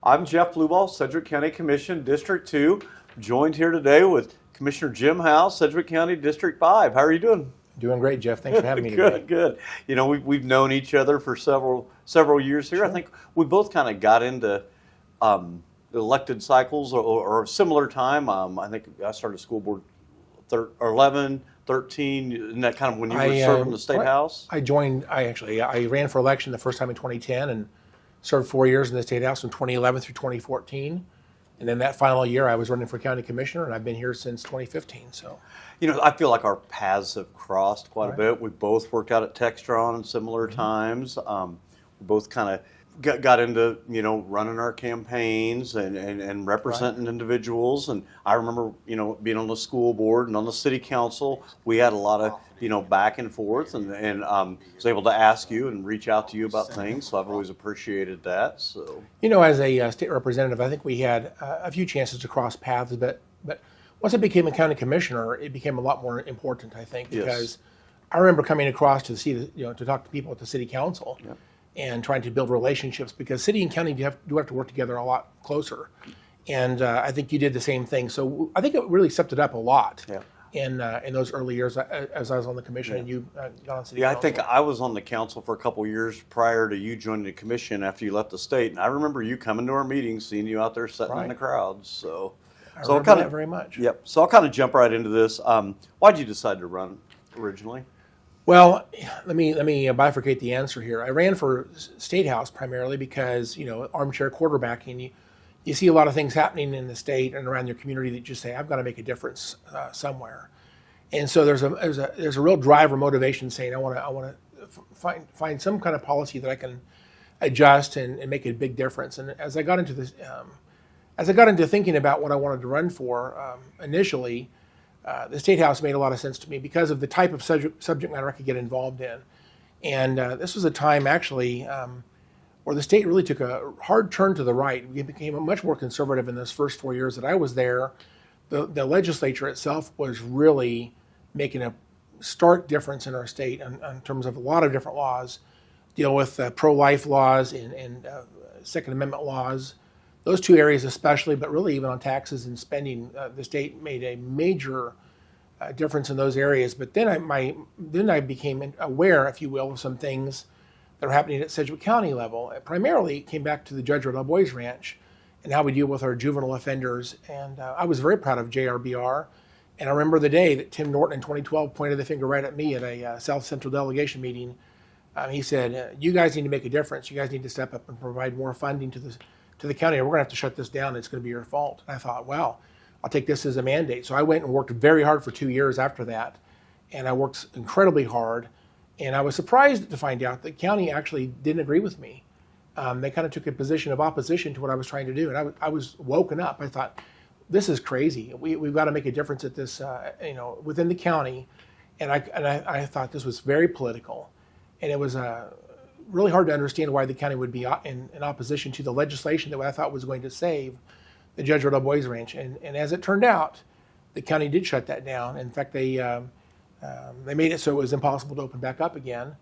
I'm Jeff Blubaugh, Sedgwick County Commission, District 2, joined here today with Commissioner Jim Howell, Sedgwick County District 5. How are you doing? Doing great, Jeff. Thanks for having me Good, today. good. You know, we've known each other for several years here. Sure. I think we both kind of got into elected cycles or a similar time. I think I started school board 11, 13, and that kind of when you were serving the State House? I ran for election the first time in 2010 and served 4 years in the State House from 2011 through 2014. And then that final year I was running for county commissioner, and I've been here since 2015. So, you know, I feel like our paths have crossed quite a bit. We both worked out at Textron in similar times. We both kind of got into, you know, running our campaigns and representing individuals. And I remember, you know, being on the school board and on the city council, we had a lot of, you know, back and forth, and was able to ask you and reach out to you about things. So I've always appreciated that. So, you know, as a state representative, I think we had a few chances to cross paths, but once I became a county commissioner, it became a lot more important, I think, because I remember coming across to see, you know, to talk to people at the city council. Yep. And trying to build relationships, because city and county do have to work together a lot closer. And I think you did the same thing. So I think it really stepped it up a lot in those early years as I was on the commission and you got on city council. I think I was on the council for a couple of years prior to you joining the commission after you left the state. And I remember you coming to our meetings, seeing you out there sitting in the crowds. So I remember that very much. Yep. So I'll kind of jump right into this. Why'd you decide to run originally? Well, let me bifurcate the answer here. I ran for State House primarily because, you know, armchair quarterbacking, you see a lot of things happening in the state and around your community that just say, I've got to make a difference somewhere. And so there's a real drive or motivation saying, I want to find some kind of policy that I can adjust and make a big difference. And as I got into this, as I got into thinking about what I wanted to run for initially, the State House made a lot of sense to me because of the type of subject matter I could get involved in. And this was a time, actually, where the state really took a hard turn to the right. We became much more conservative in those first 4 years that I was there. The legislature itself was really making a stark difference in our state in terms of a lot of different laws, deal with pro-life laws and Second Amendment laws. Those two areas especially, but really even on taxes and spending, the state made a major difference in those areas. But then I became aware, if you will, of some things that are happening at Sedgwick County level. Primarily, it came back to the Judge Rodell Boys Ranch and how we deal with our juvenile offenders. And I was very proud of JRBR. And I remember the day that Tim Norton in 2012 pointed the finger right at me at a South Central delegation meeting. He said, you guys need to make a difference. You guys need to step up and provide more funding to the county, or we're going to have to shut this down. It's going to be your fault. And I thought, well, I'll take this as a mandate. So I went and worked very hard for 2 years after that. And I worked incredibly hard. And I was surprised to find out that the county actually didn't agree with me. They kind of took a position of opposition to what I was trying to do. And I was woken up. I thought, this is crazy. We've got to make a difference at this, you know, within the county. And I thought this was very political. And it was really hard to understand why the county would be in opposition to the legislation that I thought was going to save the Judge Rodell Boys Ranch. And as it turned out, the county did shut that down. In fact, they made it so it was impossible to open back up again.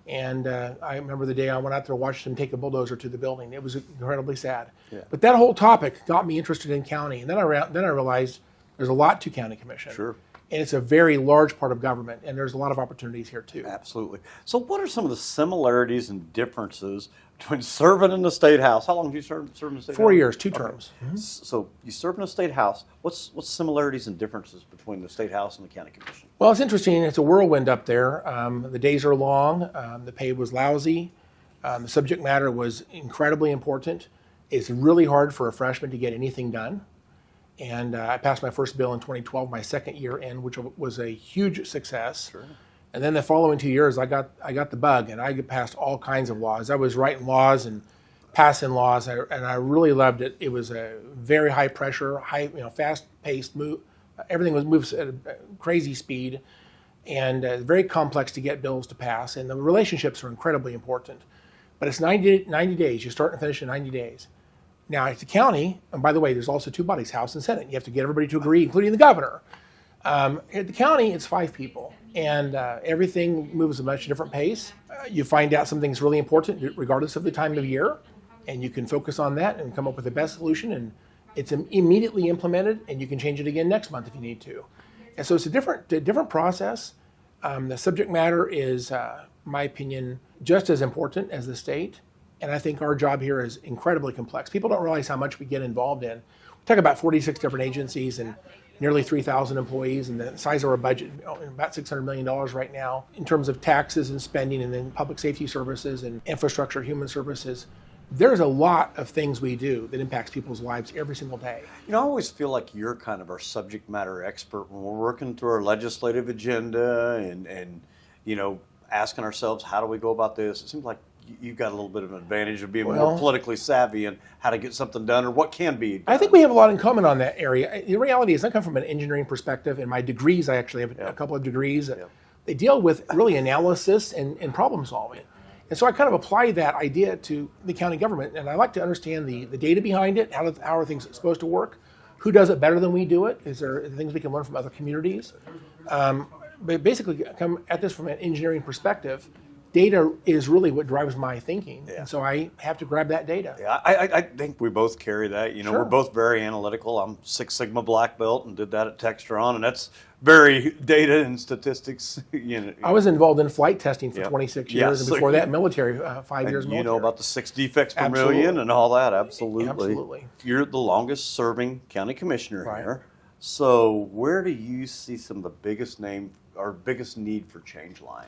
And I remember the day I went out there and watched them take a bulldozer to the building. It was incredibly sad. Yeah. But that whole topic got me interested in county. And then I realized there's a lot to county commission. Sure. And it's a very large part of government, and there's a lot of opportunities here too. Absolutely. So what are some of the similarities and differences between serving in the State House? How long have you served in the State House? 4 years, two terms. Mm-hmm. So you serve in the State House. What's similarities and differences between the State House and the County Commission? Well, it's interesting. It's a whirlwind up there. The days are long. The pay was lousy. The subject matter was incredibly important. It's really hard for a freshman to get anything done. And I passed my first bill in 2012, my second year in, which was a huge success. Sure. And then the following 2 years, I got the bug, and I passed all kinds of laws. I was writing laws and passing laws, and I really loved it. It was a very high pressure, fast-paced move. Everything moves at a crazy speed, and very complex to get bills to pass. And the relationships are incredibly important. But it's 90 days. You start and finish in 90 days. Now, at the county, and by the way, there's also two bodies, House and Senate. You have to get everybody to agree, including the governor. At the county, it's 5 people, and everything moves at a much different pace. You find out something's really important, regardless of the time of year, and you can focus on that and come up with the best solution, and it's immediately implemented, and you can change it again next month if you need to. And so it's a different process. The subject matter is, in my opinion, just as important as the state. And I think our job here is incredibly complex. People don't realize how much we get involved in. We talk about 46 different agencies and nearly 3,000 employees, and the size of our budget, about $600 million right now, in terms of taxes and spending, and then public safety services and infrastructure, human services. There's a lot of things we do that impacts people's lives every single day. You know, I always feel like you're kind of our subject matter expert when we're working through our legislative agenda and you know, asking ourselves, how do we go about this? It seems like you've got a little bit of an advantage of being more politically savvy and how to get something done or what can be done. I think we have a lot in common on that area. The reality is I come from an engineering perspective, and my degrees, I actually have a couple of degrees. They deal with really analysis and problem solving. And so I kind of apply that idea to the county government, and I like to understand the data behind it, how are things supposed to work, who does it better than we do it, is there things we can learn from other communities. But basically come at this from an engineering perspective. Data is really what drives my thinking, and so I have to grab that data. Yeah, I think we both carry that. You know, Sure. We're both very analytical. I'm Six Sigma black belt and did that at Textron, and that's very data and statistics. You know, I was involved in flight testing for Yep. 26 Yeah, years, and so before that, military, 5 years and military. you know about the 6 defects per Absolutely. million and all that. Absolutely. Absolutely. You're the longest serving county commissioner Right. here. So where do you see some of the biggest need for change lying?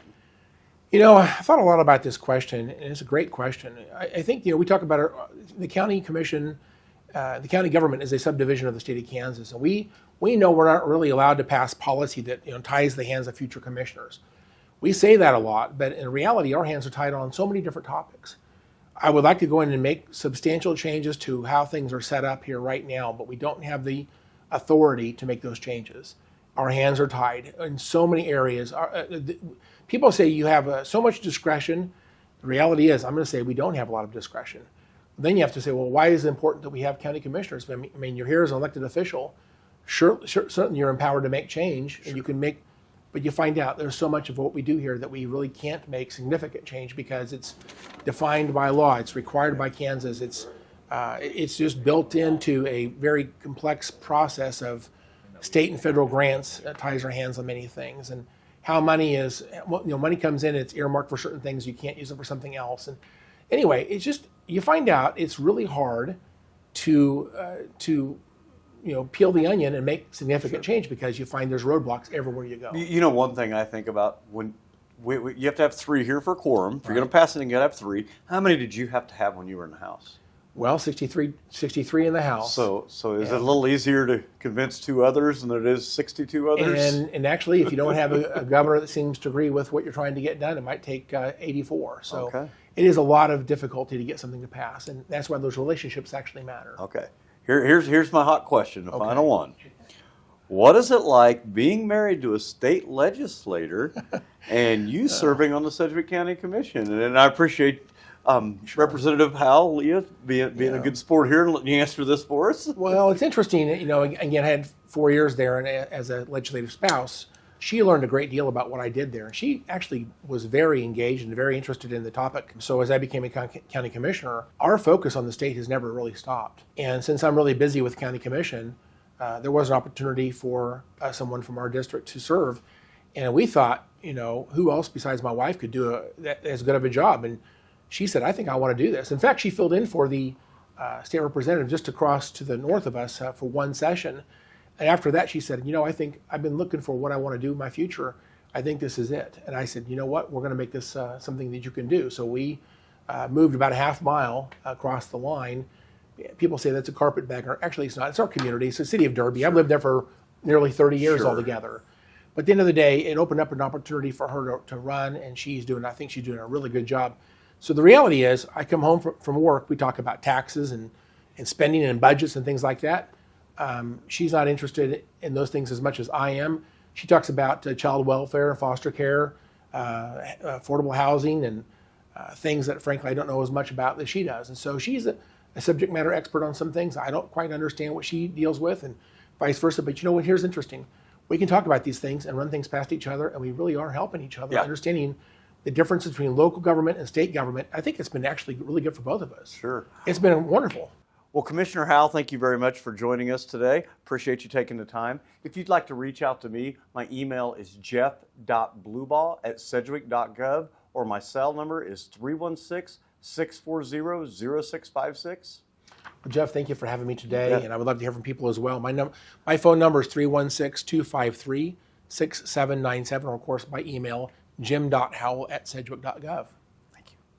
You know, I thought a lot about this question, and it's a great question. I think, you know, we talk about the county commission, the county government is a subdivision of the state of Kansas, and we know we're not really allowed to pass policy that, you know, ties the hands of future commissioners. We say that a lot, but in reality, our hands are tied on so many different topics. I would like to go in and make substantial changes to how things are set up here right now, but we don't have the authority to make those changes. Our hands are tied in so many areas. People say you have so much discretion. The reality is, I'm going to say we don't have a lot of discretion. Then you have to say, well, why is it important that we have county commissioners? I mean, you're here as an elected official. Sure, certainly you're empowered to make change, and you can make, but you find out there's so much of what we do here that we really can't make significant change because it's defined by law. It's required by Kansas. It's just built into a very complex process of state and federal grants that ties our hands on many things, and how money is, you know, money comes in, it's earmarked for certain things, you can't use it for something else. And anyway, it's just, you find out it's really hard to you know, peel the onion and make significant change because you find there's roadblocks everywhere you go. You know, one thing I think about when you have to have 3 here for quorum. If you're going to pass it, you got to have 3. How many did you have to have when you were in the House? Well, 63 in the House. So is it a little easier to convince 2 others than it is 62 others? And actually, if you don't have a governor that seems to agree with what you're trying to get done, it might take 84. So Okay. It is a lot of difficulty to get something to pass, and that's why those relationships actually matter. Okay. Here's my hot question, the final one. What is it like being married to a state legislator and you serving on the Sedgwick County Commission? And I appreciate Representative Howell, Leah, being a good sport here and letting you answer this for us. Well, it's interesting. You know, again, I had 4 years there, and as a legislative spouse, she learned a great deal about what I did there. And she actually was very engaged and very interested in the topic. So as I became a county commissioner, our focus on the state has never really stopped. And since I'm really busy with county commission, there was an opportunity for someone from our district to serve. And we thought, you know, who else besides my wife could do as good of a job? And she said, I think I want to do this. In fact, she filled in for the state representative just across to the north of us for one session. And after that, she said, you know, I think I've been looking for what I want to do in my future. I think this is it. And I said, you know what, we're going to make this something that you can do. So we moved about a half mile across the line. People say that's a carpetbagger. Actually, it's not. It's our community. It's the city of Derby. I've lived there for nearly 30 years altogether. But at the end of the day, it opened up an opportunity for her to run, and I think she's doing a really good job. So the reality is, I come home from work, we talk about taxes and spending and budgets and things like that. She's not interested in those things as much as I am. She talks about child welfare, foster care, affordable housing, and things that, frankly, I don't know as much about as she does. And so she's a subject matter expert on some things. I don't quite understand what she deals with, and vice versa. But you know what? Here's interesting. We can talk about these things and run things past each other, and we really are helping each other, understanding the difference between local government and state government, I think it's been actually really good for both of us. Sure. It's been wonderful. Well, Commissioner Howell, thank you very much for joining us today. Appreciate you taking the time. If you'd like to reach out to me, my email is jeff.blubaugh@sedgwick.gov, or my cell number is 316-640-0656. Well, Jeff, thank you for having me today, Yeah. and I would love to hear from people as well. My phone number is 316-253-6797, or of course by email, jim.howell@sedgwick.gov.